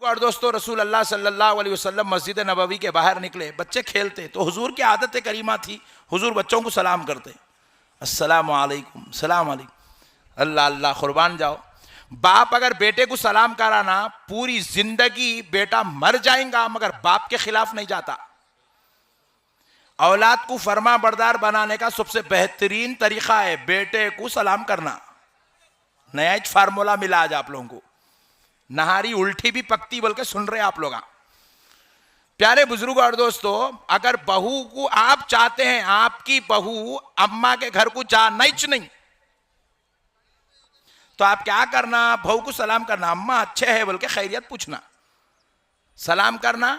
और दोस्तों, रसूल अल्लाह सल्लल्लाहु अलैहि वसल्लम मस्जिद नबवी के बाहर निकले, बच्चे खेलते तो हुजूर की आदत करीमा थी, हुजूर बच्चों को सलाम करते, अस्सलामु अलैकुम, सलाम अलैकुम। अल्लाह अल्लाह, कुर्बान जाओ। बाप अगर बेटे को सलाम कराना, पूरी जिंदगी बेटा मर जाएगा मगर बाप के खिलाफ नहीं जाता। औलाद को फरमा बरदार बनाने का सबसे बेहतरीन तरीका है बेटे को सलाम करना। नया फार्मूला मिला आज आप लोगों को, नहारी उल्टी भी पकती बोल के सुन रहे आप लोग। प्यारे बुजुर्ग और दोस्तों, अगर बहू को आप चाहते हैं आपकी बहू अम्मा के घर को जा नहीं, तो आप क्या करना, बहू को सलाम करना, अम्मा अच्छे है बोल के खैरियत पूछना, सलाम करना,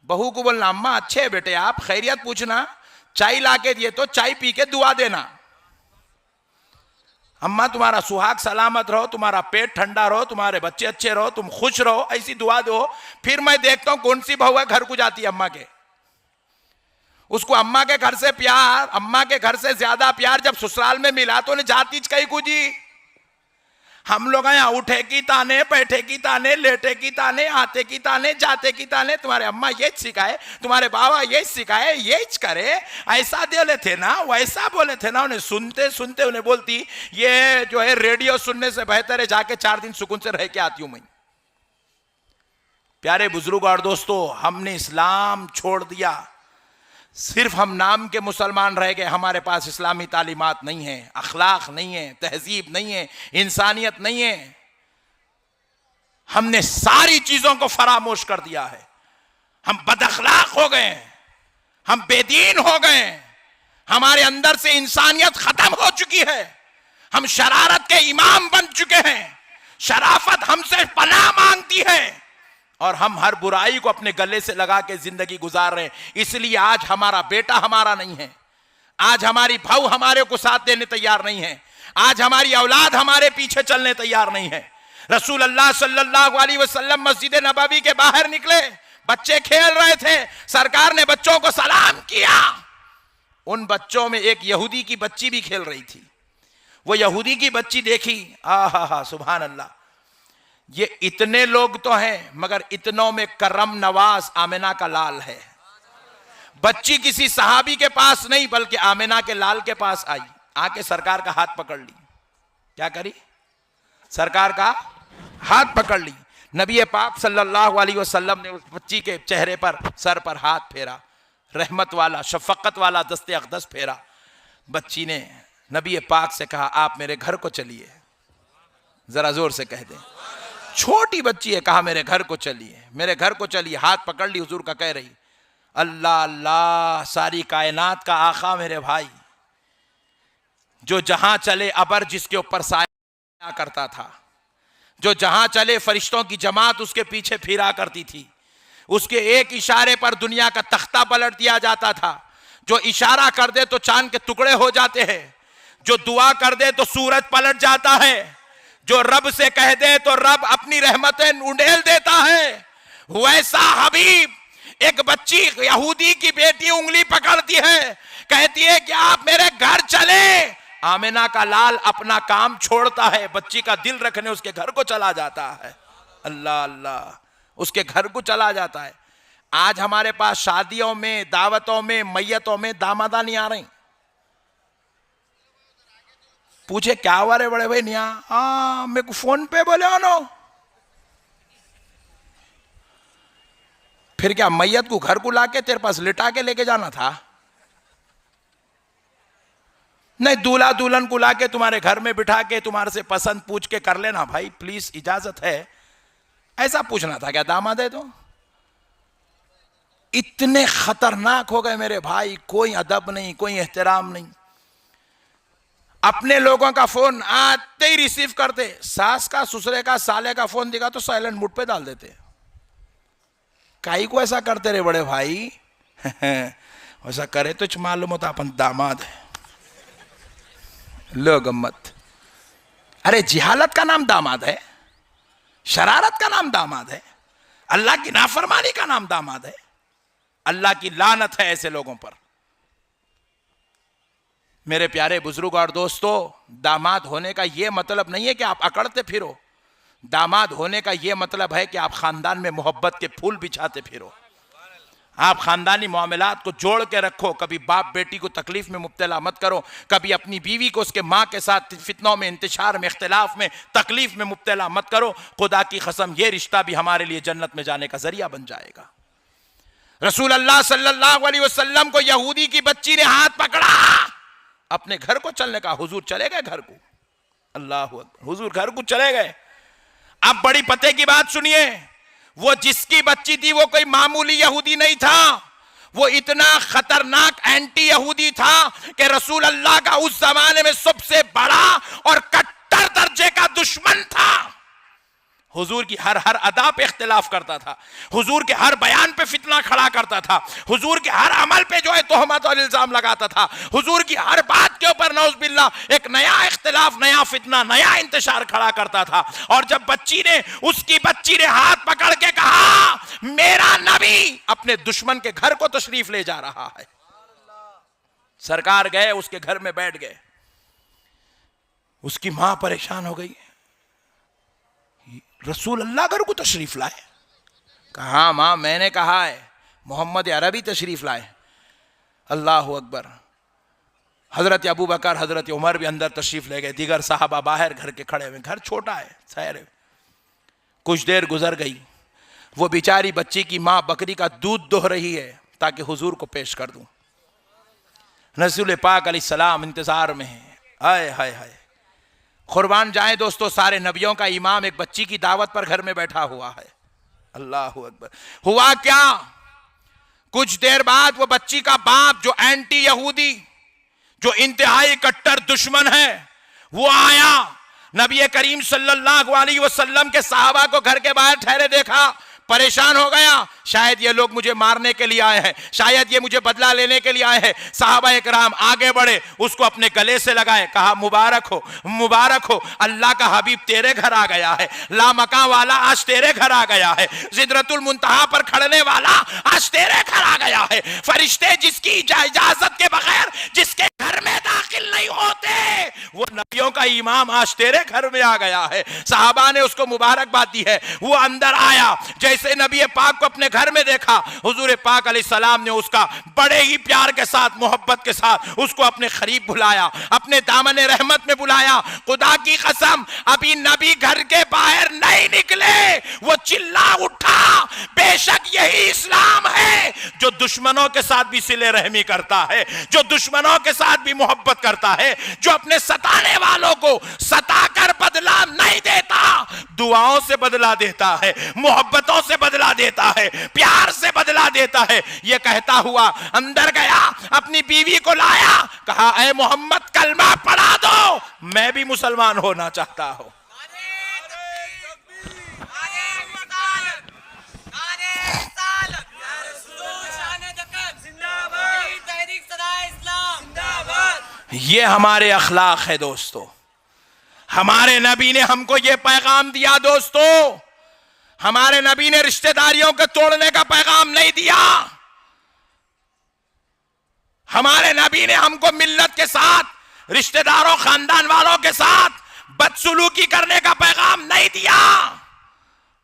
बहू को बोलना अम्मा अच्छे है बेटे, आप खैरियत पूछना, चाय ला के दिए तो चाय पी के दुआ देना, अम्मा तुम्हारा सुहाग सलामत रहो, तुम्हारा पेट ठंडा रहो, तुम्हारे बच्चे अच्छे रहो, तुम खुश रहो, ऐसी दुआ दो। फिर मैं देखता हूं कौन सी बहू है घर को जाती है अम्मा के, उसको अम्मा के घर से प्यार, अम्मा के घर से ज्यादा प्यार जब ससुराल में मिला तो जाती कहीं कुजी। हम लोग यहाँ उठे की ताने, बैठे की ताने, लेटे की ताने, आते की ताने, जाते की ताने, तुम्हारे अम्मा ये सिखाए, तुम्हारे बाबा ये सिखाए, ये करे, ऐसा बोले थे ना, वैसा बोले थे ना। उन्हें सुनते सुनते उन्हें बोलती ये जो है रेडियो सुनने से बेहतर है जाके 4 दिन सुकून से रह के आती हूं मैं। प्यारे बुजुर्ग और दोस्तों, हमने इस्लाम छोड़ दिया, सिर्फ हम नाम के मुसलमान रह गए, हमारे पास इस्लामी तालीमात नहीं है, अखलाक नहीं है, तहजीब नहीं है, इंसानियत नहीं है। हमने सारी चीजों को फरामोश कर दिया है, हम बदअखलाक हो गए, हम बेदीन हो गए, हमारे अंदर से इंसानियत खत्म हो चुकी है, हम शरारत के इमाम बन चुके हैं, शराफत हमसे पनाह मांगती है और हम हर बुराई को अपने गले से लगा के जिंदगी गुजार रहे हैं। इसलिए आज हमारा बेटा हमारा नहीं है, आज हमारी बहू हमारे को साथ देने तैयार नहीं है, आज हमारी औलाद हमारे पीछे चलने तैयार नहीं है। रसूल अल्लाह सल्लल्लाहु अलैहि वसल्लम मस्जिद नबवी के बाहर निकले, बच्चे खेल रहे थे, सरकार ने बच्चों को सलाम किया। उन बच्चों में एक यहूदी की बच्ची भी खेल रही थी। वो यहूदी की बच्ची देखी, आहा सुभान अल्लाह, ये इतने लोग तो हैं मगर इतनों में करम नवाज आमिना का लाल है। बच्ची किसी सहाबी के पास नहीं बल्कि आमिना के लाल के पास आई, आके सरकार का हाथ पकड़ ली। क्या करी? सरकार का हाथ पकड़ ली। नबी पाक सल्लल्लाहु अलैहि वसल्लम ने उस बच्ची के चेहरे पर, सर पर हाथ फेरा, रहमत वाला शफकत वाला दस्ते अक़दस फेरा। बच्ची ने नबी पाक से कहा आप मेरे घर को चलिए, जरा जोर से कह दें, छोटी बच्ची है, कहा मेरे घर को चलिए, मेरे घर को चलिए। हाथ पकड़ ली हुजूर का, कह रही अल्लाह अल्लाह, सारी कायनात का आका मेरे भाई, जो जहां चले अबर जिसके ऊपर साया करता था, जो जहां चले फरिश्तों की जमात उसके पीछे फिरा करती थी, उसके एक इशारे पर दुनिया का तख्ता पलट दिया जाता था, जो इशारा कर दे तो चांद के टुकड़े हो जाते हैं, जो दुआ कर दे तो सूरज पलट जाता है, जो रब से कह दे तो रब अपनी रहमतें उंडेल देता है। वैसा हबीब, एक बच्ची यहूदी की बेटी उंगली पकड़ती है, कहती है कि आप मेरे घर चले। आमिना का लाल अपना काम छोड़ता है, बच्ची का दिल रखने उसके घर को चला जाता है। अल्लाह अल्लाह, उसके घर को चला जाता है। आज हमारे पास शादियों में, दावतों में, मैयतों में दामादा नहीं आ रही। पूछे क्या हुआ रे बड़े भाई, निया मेरे को फोन पे बोले नो, फिर क्या मैयत को घर को लाके तेरे पास लिटा के लेके जाना था? नहीं, दूल्हा दुल्हन को लाके तुम्हारे घर में बिठा के तुम्हारे से पसंद पूछ के कर लेना भाई, प्लीज इजाजत है, ऐसा पूछना था क्या दामाद है तो? इतने खतरनाक हो गए मेरे भाई, कोई अदब नहीं, कोई एहतराम नहीं। अपने लोगों का फोन आते ही रिसीव करते, सास का, ससुरे का, साले का फोन दिखा तो साइलेंट मोड पे डाल देते। काई को ऐसा करते रे बड़े भाई? ऐसा करे तो मालूम होता अपन दामाद है। लो गम्मत, अरे जिहालत का नाम दामाद है, शरारत का नाम दामाद है, अल्लाह की नाफरमानी का नाम दामाद है। अल्लाह की लानत है ऐसे लोगों पर। मेरे प्यारे बुजुर्ग और दोस्तों, दामाद होने का यह मतलब नहीं है कि आप अकड़ते फिरो। दामाद होने का यह मतलब है कि आप खानदान में मोहब्बत के फूल बिछाते फिरो, आप खानदानी मामलात को जोड़ के रखो। कभी बाप बेटी को तकलीफ में मुब्तला मत करो, कभी अपनी बीवी को उसके माँ के साथ फितनों में, इंतशार में, इख्तिलाफ में, तकलीफ में मुब्तला मत करो। खुदा की कसम ये रिश्ता भी हमारे लिए जन्नत में जाने का जरिया बन जाएगा। रसूल अल्लाह सल्लल्लाहु अलैहि वसल्लम को यहूदी की बच्ची ने हाथ पकड़ा, अपने घर को चलने का। हुजूर चले गए घर को, अल्लाह अकबर, हुजूर घर को चले गए। अब बड़ी पते की बात सुनिए, वो जिसकी बच्ची थी वो कोई मामूली यहूदी नहीं था, वो इतना खतरनाक एंटी यहूदी था कि रसूल अल्लाह का उस जमाने में सबसे बड़ा और कट्टर दर्जे का दुश्मन था। हुजूर की हर अदा पे इख्तिलाफ करता था, हुजूर के हर बयान पे फितना खड़ा करता था, हुजूर के हर अमल पे जो है तोहमत और इल्जाम लगाता था, हुजूर की हर बात के ऊपर नौज बिल्लाह एक नया इख्तिलाफ, नया फितना, नया इंतशार खड़ा करता था। और जब उसकी बच्ची ने हाथ पकड़ के कहा मेरा नबी अपने दुश्मन के घर को तशरीफ ले जा रहा है, सरकार गए उसके घर में बैठ गए। उसकी मां परेशान हो गई, रसूल अल्लाह घर को तशरीफ लाए। कहा मां मैंने कहा है मोहम्मद अरबी तशरीफ लाए। अल्लाह अकबर। हजरत अबू बकर, हजरत उमर भी अंदर तशरीफ ले गए, दीगर साहबा बाहर घर के खड़े हुए। घर छोटा है, सैर। कुछ देर गुजर गई, वो बेचारी बच्ची की मां बकरी का दूध दोह रही है ताकि हुजूर को पेश कर दूं। रसूल पाक अलैहिस्सलाम इंतजार में है। हाय हाय हाय, कुर्बान जाए दोस्तों, सारे नबियों का इमाम एक बच्ची की दावत पर घर में बैठा हुआ है। अल्लाह अकबर। हुआ क्या, कुछ देर बाद वो बच्ची का बाप जो एंटी यहूदी, जो इंतहाई कट्टर दुश्मन है, वो आया। नबी करीम सल्लल्लाहु अलैहि वसल्लम के साहबा को घर के बाहर ठहरे देखा, परेशान हो गया। शायद ये लोग मुझे मारने के लिए आए हैं, शायद ये मुझे बदला लेने के लिए आए हैं। साहबा इकराम आगे बढ़े, उसको अपने गले से लगाए, कहा मुबारक हो, मुबारक हो, अल्लाह का हबीब तेरे घर आ गया है, लामका वाला आज तेरे घर आ गया है, सिदरतुल मुंतहा पर खड़ने वाला आज तेरे घर आ गया है। फरिश्ते जिसकी इजाजत के बगैर जिसके घर में दाखिल नहीं होते, वो नबियों का इमाम आज तेरे घर में आ गया है। साहबा ने उसको मुबारकबाद दी है। वो अंदर आया, जैसे नबी पाक को अपने घर में देखा, हुजूर पाक अलैहिस्सलाम ने उसका बड़े ही प्यार के साथ, मोहब्बत के साथ उसको अपने करीब बुलाया, अपने दामन रहमत में बुलाया। खुदा की कसम, अभी नबी घर के बाहर नहीं निकले, वो चिल्ला उठा, बेशक यही इस्लाम है जो दुश्मनों के साथ भी सिले रहमी करता है, जो दुश्मनों के साथ भी मोहब्बत करता है, जो अपने सताने वालों को सताकर बदला नहीं देता, दुआओं से बदला देता है, मोहब्बतों से बदला देता है, प्यार से बदला देता है। यह कहता हुआ अंदर गया, अपनी बीवी को लाया, कहा ऐ मोहम्मद कलमा पढ़ा दो, मैं भी मुसलमान होना चाहता हूं। ये हमारे अखलाक है दोस्तों। हमारे नबी ने हमको ये पैगाम दिया दोस्तों। हमारे नबी ने रिश्तेदारियों को तोड़ने का पैगाम नहीं दिया। हमारे नबी ने हमको मिल्लत के साथ, रिश्तेदारों, खानदान वालों के साथ बदसलूकी करने का पैगाम नहीं दिया।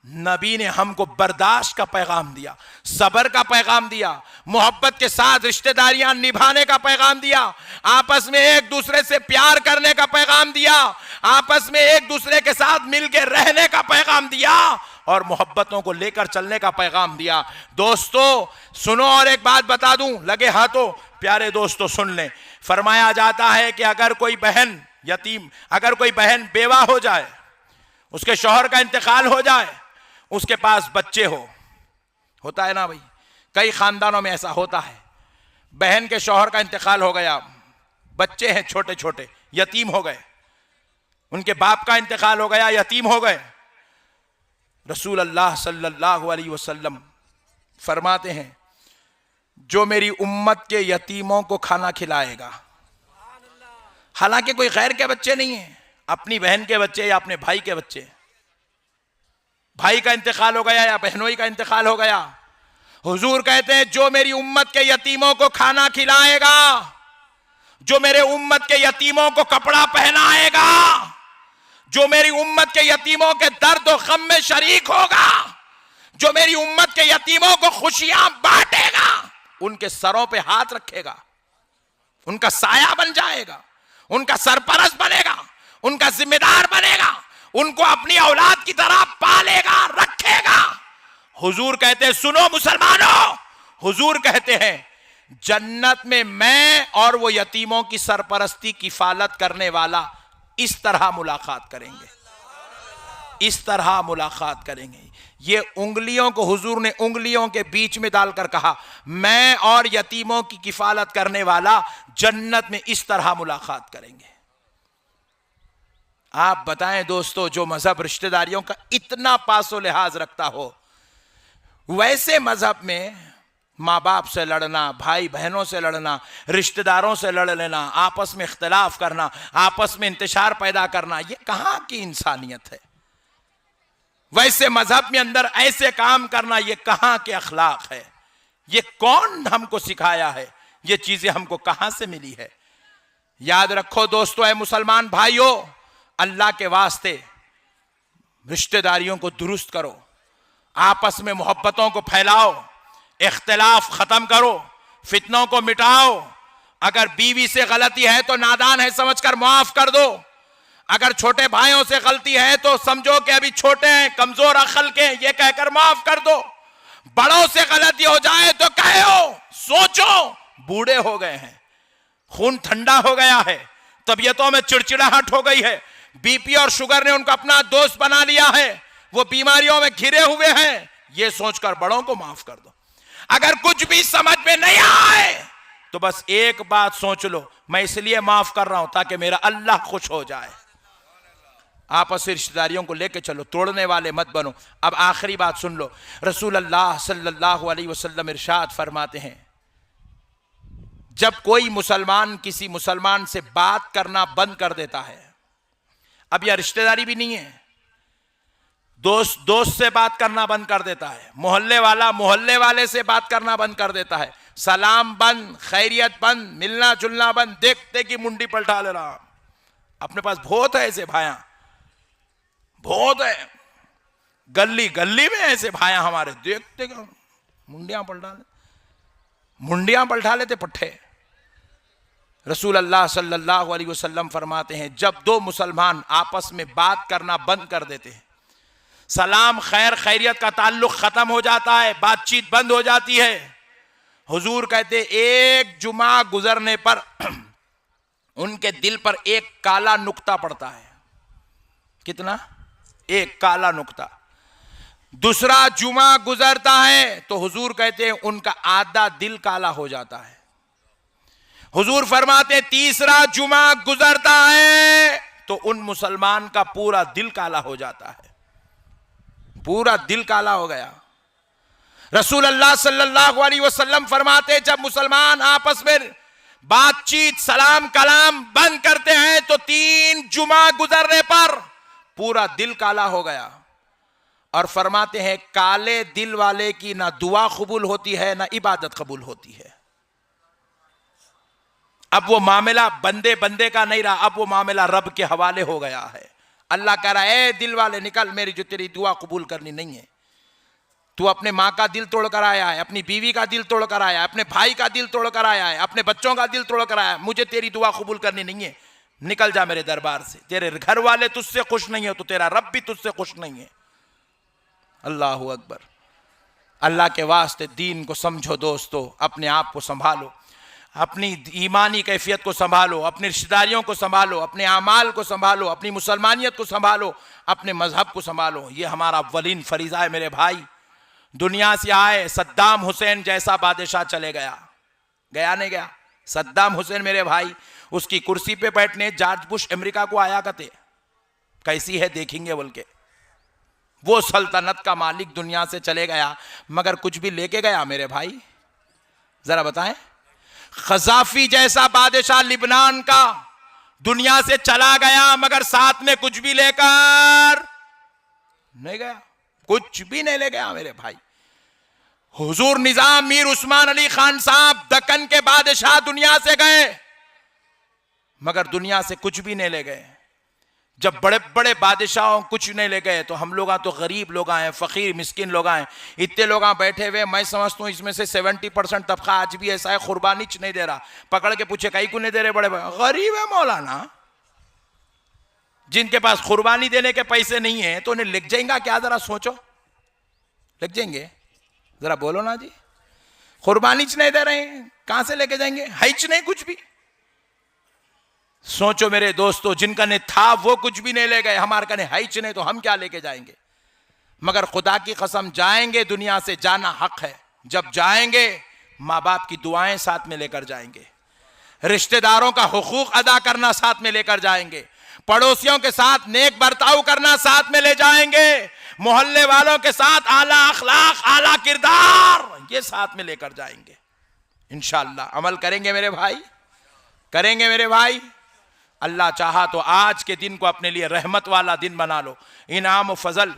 नबी ने हमको बर्दाश्त का पैगाम दिया, सब्र का पैगाम दिया, मोहब्बत के साथ रिश्तेदारियां निभाने का पैगाम दिया, आपस में एक दूसरे से प्यार करने का पैगाम दिया, आपस में एक दूसरे के साथ मिलकर रहने का पैगाम दिया और मोहब्बतों को लेकर चलने का पैगाम दिया। दोस्तों सुनो, और एक बात बता दूं, लगे हाथों प्यारे दोस्तों सुन लें। फरमाया जाता है कि अगर कोई बहन यतीम, अगर कोई बहन बेवा हो जाए, उसके शौहर का इंतकाल हो जाए, उसके पास बच्चे होता है ना भाई, कई खानदानों में ऐसा होता है, बहन के शौहर का इंतकाल हो गया, बच्चे हैं छोटे छोटे, यतीम हो गए, उनके बाप का इंतकाल हो गया, यतीम हो गए। रसूल अल्लाह सल्लल्लाहु अलैहि वसल्लम फरमाते हैं, जो मेरी उम्मत के यतीमों को खाना खिलाएगा, हालांकि कोई गैर के बच्चे नहीं है, अपनी बहन के बच्चे या अपने भाई के बच्चे, भाई का इंतकाल हो गया या बहनोई का इंतकाल हो गया, हुजूर कहते हैं जो मेरी उम्मत के यतीमों को खाना खिलाएगा, जो मेरे उम्मत के यतीमों को कपड़ा पहनाएगा, जो मेरी उम्मत के यतीमों के दर्द और गम में शरीक होगा, जो मेरी उम्मत के यतीमों को खुशियां बांटेगा, उनके सरों पे हाथ रखेगा, उनका साया बन जाएगा, उनका सरपरस्त बनेगा, उनका जिम्मेदार बनेगा, उनको अपनी औलाद की तरह पालेगा, रखेगा। हुजूर कहते हैं, सुनो मुसलमानों, हुजूर कहते हैं जन्नत में मैं और वो यतीमों की सरपरस्ती किफालत करने वाला इस तरह मुलाकात करेंगे, इस तरह मुलाकात करेंगे। ये उंगलियों को हुजूर ने उंगलियों के बीच में डालकर कहा, मैं और यतीमों की किफालत करने वाला जन्नत में इस तरह मुलाकात करेंगे। आप बताएं दोस्तों, जो मजहब रिश्तेदारियों का इतना पासो लिहाज रखता हो, वैसे मजहब में माँ बाप से लड़ना, भाई बहनों से लड़ना, रिश्तेदारों से लड़ लेना, आपस में इख्तिलाफ करना, आपस में इंतशार पैदा करना, ये कहां की इंसानियत है? वैसे मजहब में अंदर ऐसे काम करना, ये कहां के अखलाक है? ये कौन हमको सिखाया है? ये चीजें हमको कहां से मिली है? याद रखो दोस्तों, ऐ मुसलमान भाइयों, अल्लाह के वास्ते रिश्तेदारियों को दुरुस्त करो, आपस में मोहब्बतों को फैलाओ, इख्तिलाफ खत्म करो, फितनों को मिटाओ। अगर बीवी से गलती है तो नादान है समझकर माफ कर दो। अगर छोटे भाइयों से गलती है तो समझो कि अभी छोटे हैं, कमजोर अक्ल के, ये कहकर माफ कर दो। बड़ों से गलती हो जाए तो कहो, सोचो बूढ़े हो गए हैं, खून ठंडा हो गया है, तबीयतों में चिड़चिड़ाहट हो गई है, बीपी और शुगर ने उनको अपना दोस्त बना लिया है, वो बीमारियों में घिरे हुए हैं, ये सोचकर बड़ों को माफ कर दो। अगर कुछ भी समझ में नहीं आए तो बस एक बात सोच लो, मैं इसलिए माफ कर रहा हूं ताकि मेरा अल्लाह खुश हो जाए। आपस में रिश्तेदारियों को लेके चलो, तोड़ने वाले मत बनो। अब आखिरी बात सुन लो, रसूल अल्लाह सल्लल्लाहु अलैहि वसल्लम इरशाद फरमाते हैं, जब कोई मुसलमान किसी मुसलमान से बात करना बंद कर देता है, अब यह रिश्तेदारी भी नहीं है, दोस्त से बात करना बंद कर देता है, मोहल्ले वाला मोहल्ले वाले से बात करना बंद कर देता है, सलाम बंद, खैरियत बंद, मिलना जुलना बंद, देखते कि मुंडी पलटा ले रहा। अपने पास बहुत है ऐसे भाया, बहुत है, गली गली में ऐसे भाया हमारे, देखते मुंडियां पलटा लेते पट्टे। रसूल अल्लाह सल्लल्लाहु अलैहि वसल्लम फरमाते हैं, जब दो मुसलमान आपस में बात करना बंद कर देते हैं, सलाम खैर खैरियत का ताल्लुक खत्म हो जाता है, बातचीत बंद हो जाती है, हुजूर कहते एक जुमा गुजरने पर उनके दिल पर एक काला नुक्ता पड़ता है। कितना? एक काला नुक्ता। दूसरा जुमा गुजरता है तो हुजूर कहते हैं उनका आधा दिल काला हो जाता है। हुजूर फरमाते तीसरा जुमा गुजरता है तो उन मुसलमान का पूरा दिल काला हो जाता है, पूरा दिल काला हो गया। रसूल अल्लाह सल्लल्लाहु अलैहि वसल्लम फरमाते जब मुसलमान आपस में बातचीत सलाम कलाम बंद करते हैं तो 3 जुमा गुजरने पर पूरा दिल काला हो गया। और फरमाते हैं काले दिल वाले की ना दुआ कबूल होती है ना इबादत कबूल होती है। अब वो मामला बंदे बंदे का नहीं रहा, अब वो मामला रब के हवाले हो गया है। अल्लाह कह रहा है दिल वाले निकल, मेरी जो तेरी दुआ कबूल करनी नहीं है। तू अपने माँ का दिल तोड़ कर आया है, अपनी बीवी का दिल तोड़ कर आया है, अपने भाई का दिल तोड़ कर आया है, अपने बच्चों का दिल तोड़ कर आया है, मुझे तेरी दुआ कबूल करनी नहीं है, निकल जा मेरे दरबार से। तेरे घर वाले तुझसे खुश नहीं है तो तेरा रब भी तुझसे खुश नहीं है। अल्लाहु अकबर। अल्लाह के वास्ते दीन को समझो दोस्तों, अपने आप को संभालो, अपनी ईमानी कैफियत को संभालो, अपनी रिश्तेदारियों को संभालो, अपने आमाल को संभालो, अपनी मुसलमानियत को संभालो, अपने मजहब को संभालो। ये हमारा अव्वलीन फरीजा है मेरे भाई। दुनिया से आए सद्दाम हुसैन जैसा बादशाह चले गया, गया नहीं गया? सद्दाम हुसैन मेरे भाई, उसकी कुर्सी पे बैठने जॉर्ज बुश अमेरिका को आया करते, कैसी है देखेंगे बोल के। वो सल्तनत का मालिक दुनिया से चले गया मगर कुछ भी लेके गया मेरे भाई? जरा बताएं। खजाफी जैसा बादशाह लिबनान का दुनिया से चला गया मगर साथ में कुछ भी लेकर नहीं गया, कुछ भी नहीं ले गया मेरे भाई। हुजूर निजाम मीर उस्मान अली खान साहब दक्कन के बादशाह दुनिया से गए मगर दुनिया से कुछ भी नहीं ले गए। जब बड़े बड़े बादशाहों कुछ नहीं ले गए तो हम लोग तो गरीब लोग आए, फकीर मिस्किन लोग आए, इतने लोग बैठे हुए। मैं समझता हूँ इसमें से 70% तबका आज भी ऐसा है कुर्बानी नहीं दे रहा। पकड़ के पूछे कहीं को नहीं दे रहे, बड़े गरीब है मौलाना। जिनके पास कुर्बानी देने के पैसे नहीं है तो उन्हें लिख जाएंगे क्या? जरा सोचो, लिख जाएंगे? जरा बोलो ना जी। कुर्बानी नहीं दे रहे हैं, कहां से लेके जाएंगे? हैच नहीं कुछ भी। सोचो मेरे दोस्तों, जिनका ने था वो कुछ भी नहीं ले गए, हमारे का ने हैच नहीं तो हम क्या लेके जाएंगे? मगर खुदा की कसम जाएंगे, दुनिया से जाना हक है। जब जाएंगे माँ बाप की दुआएं साथ में लेकर जाएंगे, रिश्तेदारों का हुकूक अदा करना साथ में लेकर जाएंगे, पड़ोसियों के साथ नेक बर्ताव करना साथ में ले जाएंगे, मोहल्ले वालों के साथ आला अखलाक आला किरदार ये साथ में लेकर जाएंगे। इंशाअल्लाह अमल करेंगे मेरे भाई, करेंगे मेरे भाई। अल्लाह चाहा तो आज के दिन को अपने लिए रहमत वाला दिन बना लो, इनाम व फजल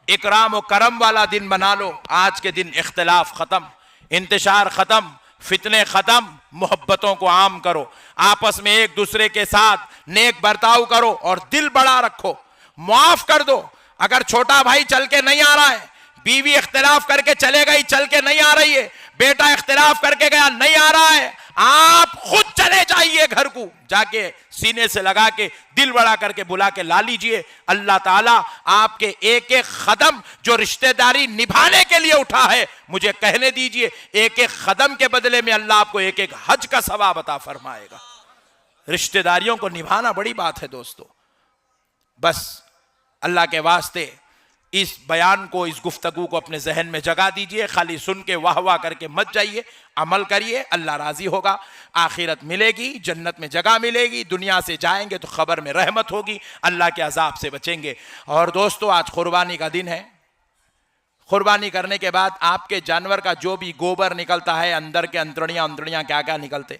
इकराम व करम वाला दिन बना लो। आज के दिन इख्तिलाफ खत्म, इंतशार खत्म, फितने खत्म, मोहब्बतों को आम करो, आपस में एक दूसरे के साथ नेक बर्ताव करो और दिल बड़ा रखो, माफ कर दो। अगर छोटा भाई चल के नहीं आ रहा है, बीवी इख्तिलाफ करके चले गई, चल के नहीं आ रही है, बेटा इख्तिलाफ करके गया नहीं आ रहा है, आप खुद चले जाइए घर को, जाके सीने से लगा के दिल बड़ा करके बुला के ला लीजिए। अल्लाह ताला आपके एक एक कदम जो रिश्तेदारी निभाने के लिए उठा है, मुझे कहने दीजिए, एक एक कदम के बदले में अल्लाह आपको एक एक हज का सवाब अता फरमाएगा। रिश्तेदारियों को निभाना बड़ी बात है दोस्तों। बस अल्लाह के वास्ते इस बयान को, इस गुफ्तगू को अपने जहन में जगा दीजिए। खाली सुन के वाह वाह करके मत जाइए, अमल करिए, अल्लाह राजी होगा, आखिरत मिलेगी, जन्नत में जगह मिलेगी। दुनिया से जाएंगे तो खबर में रहमत होगी, अल्लाह के अजाब से बचेंगे। और दोस्तों आज कुर्बानी का दिन है। कुर्बानी करने के बाद आपके जानवर का जो भी गोबर निकलता है, अंदर के अंतड़ियां क्या क्या निकलते,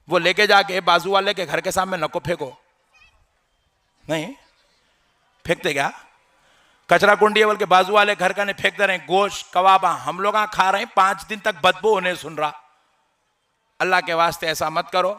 वो लेके जाके बाजू वाले के घर के सामने नको फेंको। नहीं फेंकते क्या? कचरा कुंडी बल्कि बाजू वाले घर का नहीं फेंक दे रहे हैं। गोश्त कबाबा हम लोग खा रहे हैं, 5 दिन तक बदबू होने सुन रहा। अल्लाह के वास्ते ऐसा मत करो,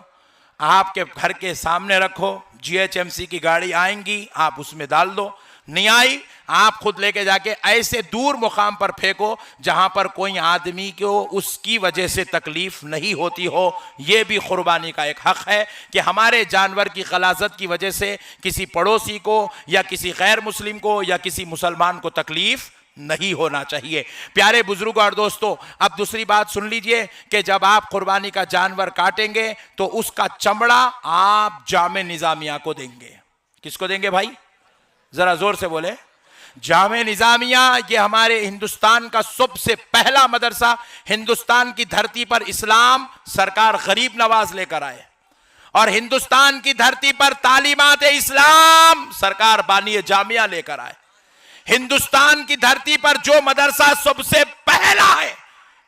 आपके घर के सामने रखो, GHMC की गाड़ी आएंगी, आप उसमें डाल दो, नहीं आई आप खुद लेके जाके ऐसे दूर मुकाम पर फेंको जहां पर कोई आदमी को उसकी वजह से तकलीफ नहीं होती हो। यह भी कुर्बानी का एक हक है कि हमारे जानवर की गलाजत की वजह से किसी पड़ोसी को या किसी गैर मुस्लिम को या किसी मुसलमान को तकलीफ नहीं होना चाहिए। प्यारे बुजुर्ग और दोस्तों, अब दूसरी बात सुन लीजिए कि जब आप कुर्बानी का जानवर काटेंगे तो उसका चमड़ा आप जामे निजामिया को देंगे। किसको देंगे भाई? जरा जोर से बोले। जामे निजामिया ये हमारे हिंदुस्तान का सबसे पहला मदरसा, हिंदुस्तान की धरती पर इस्लाम सरकार गरीब नवाज लेकर आए और हिंदुस्तान की धरती पर तालीमात इस्लाम सरकार बानी जामिया लेकर आए। हिंदुस्तान की धरती पर जो मदरसा सबसे पहला है,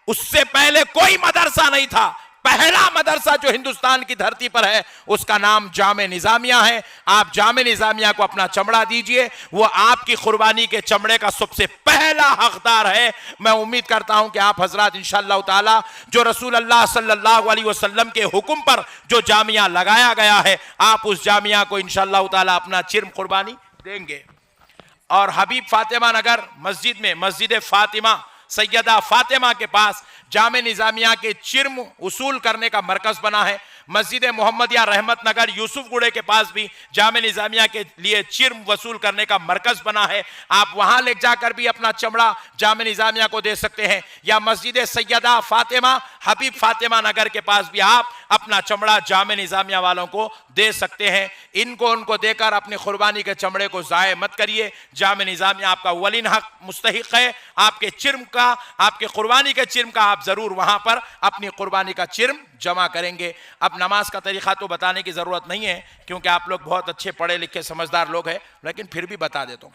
उससे पहले कोई मदरसा नहीं था। पहला मदरसा जो हिंदुस्तान की धरती पर है उसका नाम जामे निजामिया है। आप जामे निजामिया को अपना चमड़ा दीजिए, वो आपकी कुर्बानी के चमड़े का सबसे पहला हकदार है। मैं उम्मीद करता हूं कि आप हजरात इंशाअल्लाह ताला जो रसूल अल्लाह सल्लल्लाहु अलैहि वसल्लम के हुक्म पर जो जामिया लगाया गया है, आप उस जामिया को इंशाअल्लाह ताला अपना चिर्म कुर्बानी देंगे। और हबीब फातिमा नगर मस्जिद में, मस्जिद फातिमा सैयदा फातिमा के पास जामे निजामिया के चिर्म उसूल करने का मरकज बना है। मस्जिद मोहम्मदिया रहमत नगर यूसुफ गुड़े के पास भी जामे निजामिया के लिए चिर्म वसूल करने का मरकज बना है। आप वहां ले जाकर भी अपना चमड़ा जामे निजामिया को दे सकते हैं, या मस्जिद सैयदा फातिमा हबीब फातिमा नगर के पास भी आप अपना चमड़ा जामे निजामिया वालों को दे सकते हैं। इनको उनको देकर अपनी कुर्बानी के चमड़े को जाये मत करिए। जामे निजामिया आपका वलीन हक मुस्तहिक है, आपके चिर्म का, आपके कुर्बानी के चिर्म का आप जरूर वहां पर अपनी कुर्बानी का चिर्म जमा करेंगे। अब नमाज का तरीका तो बताने की जरूरत नहीं है क्योंकि आप लोग बहुत अच्छे पढ़े लिखे समझदार लोग हैं, लेकिन फिर भी बता देता हूं।